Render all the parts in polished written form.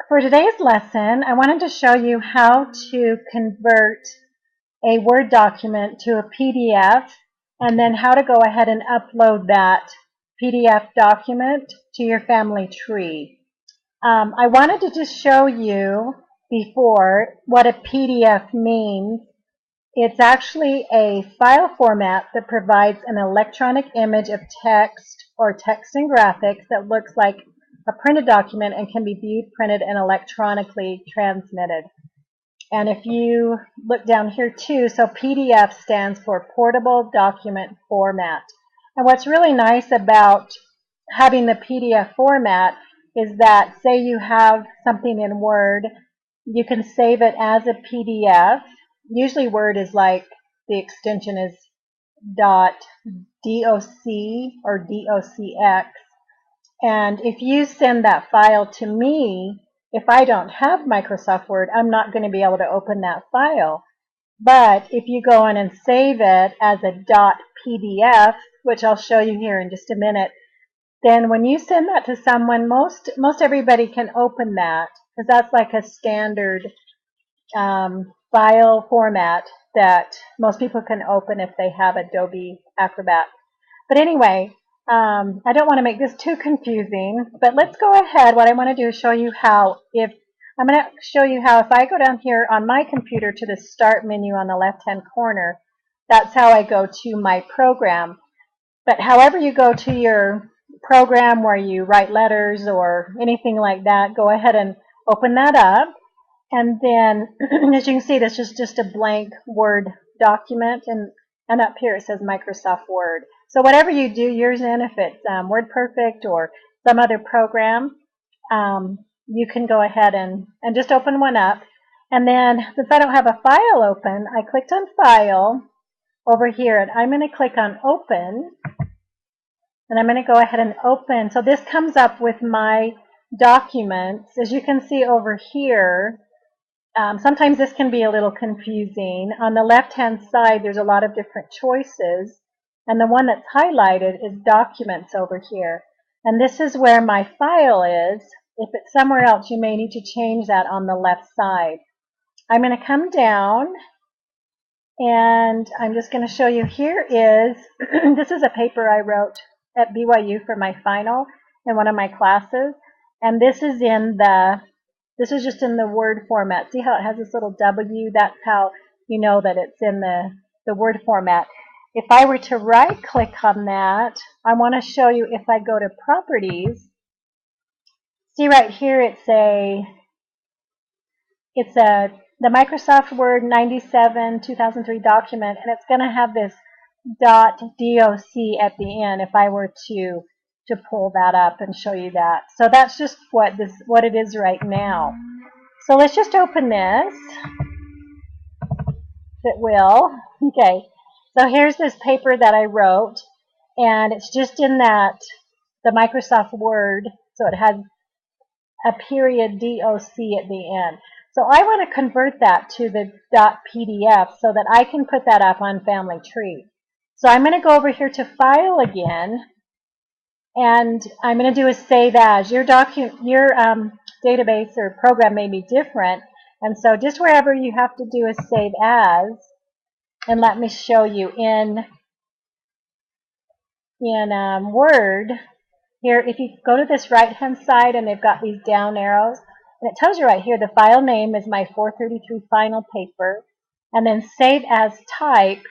For today's lesson, I wanted to show you how to convert a Word document to a PDF and then how to go ahead and upload that PDF document to your family tree. I wanted to just show you before what a PDF means. It's actually a file format that provides an electronic image of text or text and graphics that looks like a printed document and can be viewed, printed, and electronically transmitted. And if you look down here too, so PDF stands for Portable Document Format. And what's really nice about having the PDF format is that, say you have something in Word, you can save it as a PDF. Usually Word is like, the extension is .doc or docx. And if you send that file to me, if I don't have Microsoft Word, I'm not going to be able to open that file. But if you go in and save it as a .pdf, which I'll show you here in just a minute, then when you send that to someone, most everybody can open that, because that's like a standard file format that most people can open if they have Adobe Acrobat. But anyway, I don't want to make this too confusing, but let's go ahead. What I want to do is show you how, if I go down here on my computer to the Start menu on the left-hand corner, that's how I go to my program. But however you go to your program where you write letters or anything like that, go ahead and open that up. And then, as you can see, this is just a blank Word document, and up here it says Microsoft Word. So whatever you do, yours in, if it's WordPerfect or some other program, you can go ahead and just open one up. And then, since I don't have a file open, I clicked on File over here, and I'm going to click on Open, and I'm going to go ahead and open. So this comes up with my documents. As you can see over here, sometimes this can be a little confusing. On the left-hand side, there's a lot of different choices, and the one that's highlighted is Documents over here. And this is where my file is. If it's somewhere else, you may need to change that on the left side. I'm going to come down, and I'm just going to show you, here is, this is a paper I wrote at BYU for my final in one of my classes, and this is just in the Word format. See how it has this little W? That's how you know that it's in the Word format. If I were to right-click on that, I want to show you, if I go to Properties, see right here it's the Microsoft Word 97 2003 document, and it's going to have this .doc at the end if I were to pull that up and show you that. So that's just what it is right now. So let's just open this, if it will. Okay, so here's this paper that I wrote, and it's just in the Microsoft Word, so it has a period .doc at the end. So I want to convert that to the .pdf so that I can put that up on Family Tree. So I'm going to go over here to File again, and I'm going to do a Save As. Your database or program may be different, and so just wherever you have to do a Save As, and let me show you in Word. Here, if you go to this right-hand side, and they've got these down arrows, and it tells you right here the file name is my 433 final paper, and then Save As Type.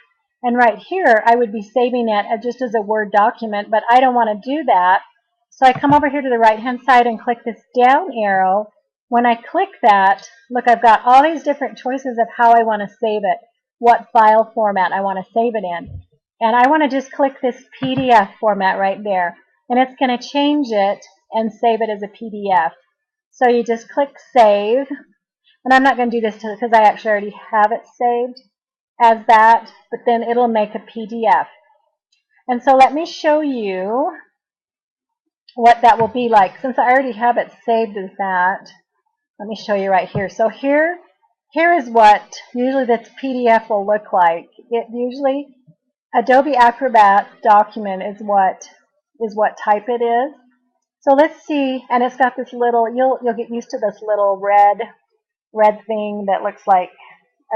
And right here, I would be saving it just as a Word document, but I don't want to do that. So I come over here to the right-hand side and click this down arrow. When I click that, look, I've got all these different choices of how I want to save it, what file format I want to save it in. And I want to just click this PDF format right there, and it's going to change it and save it as a PDF. So you just click Save, and I'm not going to do this because I actually already have it saved as that, but then it'll make a PDF. And so let me show you what that will be like. Since I already have it saved as that, let me show you right here. So here is what usually this PDF will look like. It usually, Adobe Acrobat document is what type it is. So let's see, and it's got this little, you'll get used to this little red thing that looks like,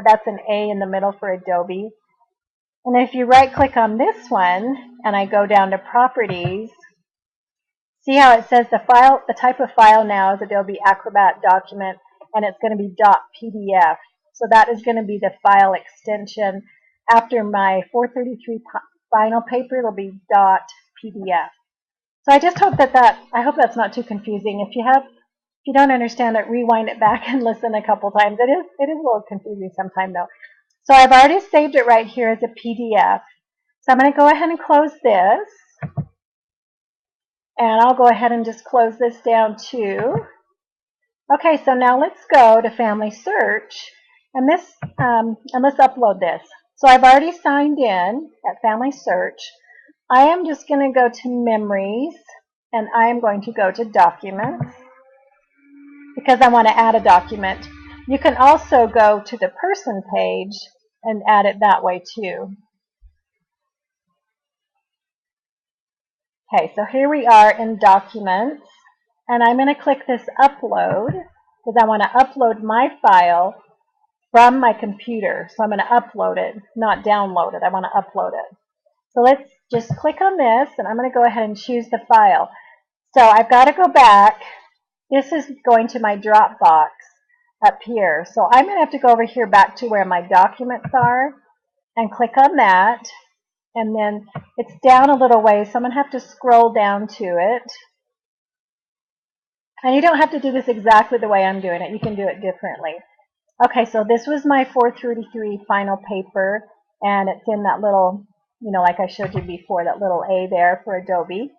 that's an A in the middle for Adobe. And if you right click on this one, and I go down to Properties, see how it says the type of file now is Adobe Acrobat document, and it's going to be .pdf. So that is going to be the file extension. After my 433 final paper, it'll be .pdf. So I just hope I hope that's not too confusing. If you don't understand it, rewind it back and listen a couple times. It is a little confusing sometimes though. So I've already saved it right here as a PDF. So I'm going to go ahead and close this. And I'll go ahead and just close this down too. Okay, so now let's go to FamilySearch, and let's upload this. So I've already signed in at FamilySearch. I am just going to go to Memories, and I am going to go to Documents because I want to add a document. You can also go to the Person page and add it that way too. Okay, so here we are in Documents, and I'm going to click this Upload because I want to upload my file from my computer. So I'm going to upload it, not download it. I want to upload it. So let's just click on this, and I'm going to go ahead and choose the file. So I've got to go back. This is going to my Dropbox up here. So I'm going to have to go over here back to where my documents are and click on that. And then it's down a little way, so I'm going to have to scroll down to it. And you don't have to do this exactly the way I'm doing it. You can do it differently. Okay, so this was my 433 final paper, and it's in that little, like I showed you before, that little A there for Adobe.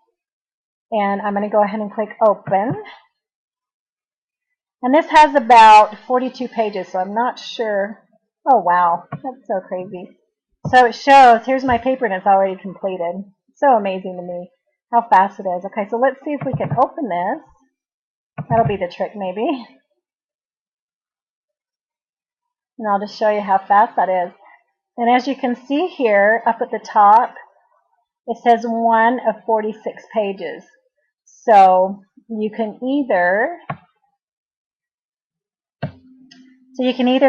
And I'm going to go ahead and click Open. And this has about 42 pages, so I'm not sure. Oh, wow, that's so crazy. So it shows, here's my paper, and it's already completed. So amazing to me how fast it is. Okay, so let's see if we can open this. That'll be the trick, maybe. And I'll just show you how fast that is. And as you can see here, up at the top, it says 1 of 46 pages. So you can either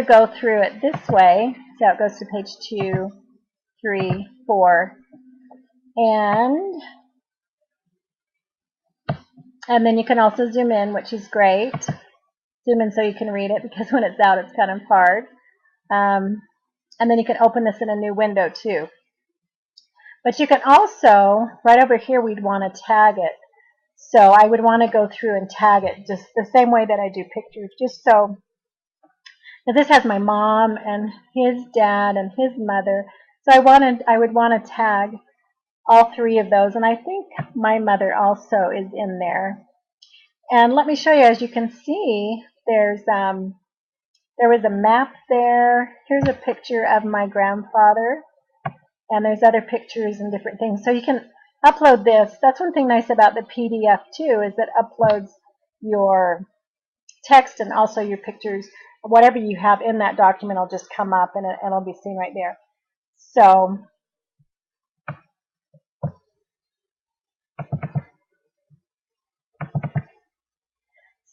go through it this way. So it goes to page 2, 3, 4, and then you can also zoom in, which is great. Zoom in so you can read it, because when it's out, it's kind of hard. And then you can open this in a new window too. But you can also, right over here, we'd want to tag it. So I would want to go through and tag it just the same way that I do pictures, just so. Now this has my mom and his dad and his mother. So I would want to tag all 3 of those, and I think my mother also is in there. And let me show you. As you can see, there was a map there. Here's a picture of my grandfather, and there's other pictures and different things. So you can upload this. That's one thing nice about the PDF too, is that uploads your text and also your pictures. Whatever you have in that document will just come up, and it'll be seen right there.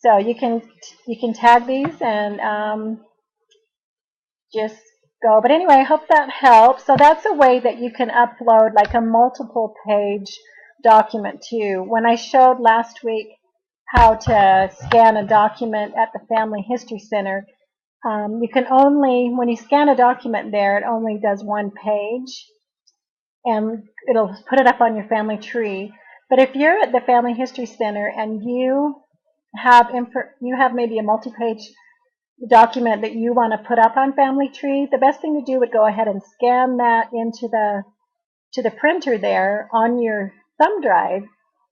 So you can tag these and just go. But anyway, I hope that helps. So that's a way that you can upload like a multiple page document too. When I showed last week how to scan a document at the Family History Center, you can only, when you scan a document there, it only does 1 page, and it'll put it up on your family tree. But if you're at the Family History Center and you have maybe a multi-page document that you want to put up on Family Tree, the best thing to do would go ahead and scan that into the printer there on your thumb drive,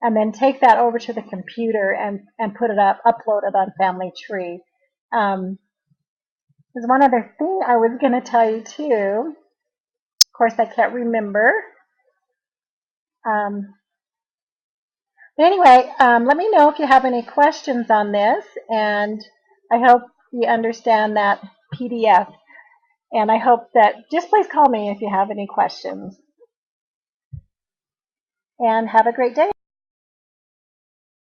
and then take that over to the computer and put it up, upload it on Family Tree. There's one other thing I was going to tell you too. Of course, I can't remember. But anyway, let me know if you have any questions on this, and I hope you understand that PDF. And I hope that, just please call me if you have any questions. And have a great day.